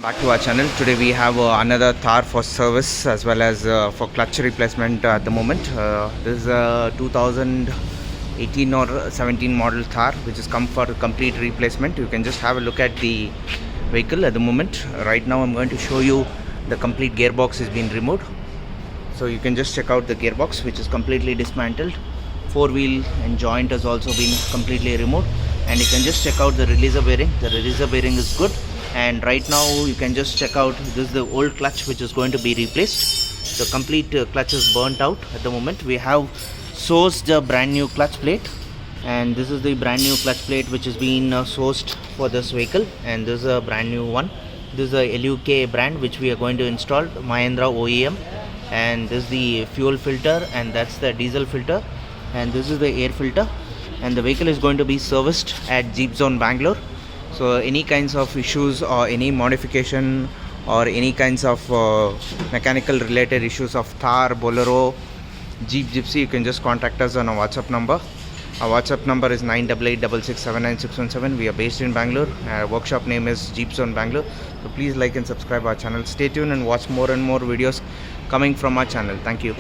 Back to our channel. Today we have another Thar for service as well as for clutch replacement at the moment. This is a 2018 or 17 model Thar which is come for complete replacement. You can just have a look at the vehicle at the moment. Right now I'm going to show you the complete gearbox is being removed. So you can just check out the gearbox which is completely dismantled. Four wheel and joint has also been completely removed, and you can just check out the releaser bearing. The releaser bearing is good. And right now you can just check out, this is the old clutch which is going to be replaced. The complete clutch is burnt out at the moment. We have sourced a brand new clutch plate, and this is the brand new clutch plate which is being sourced for this vehicle, and this is a brand new one. This is a LUK brand which we are going to install, Mahindra OEM, and this is the fuel filter, and that's the diesel filter, and this is the air filter, and the vehicle is going to be serviced at Jeepzone, Bangalore. So any kinds of issues or any modification or any kinds of mechanical related issues of Thar, Bolero, Jeep, Gypsy, you can just contact us on our WhatsApp number. Our WhatsApp number is 9886679617. We are based in Bangalore. Our workshop name is Jeepzone, Bangalore. So please like and subscribe our channel. Stay tuned and watch more and more videos coming from our channel. Thank you.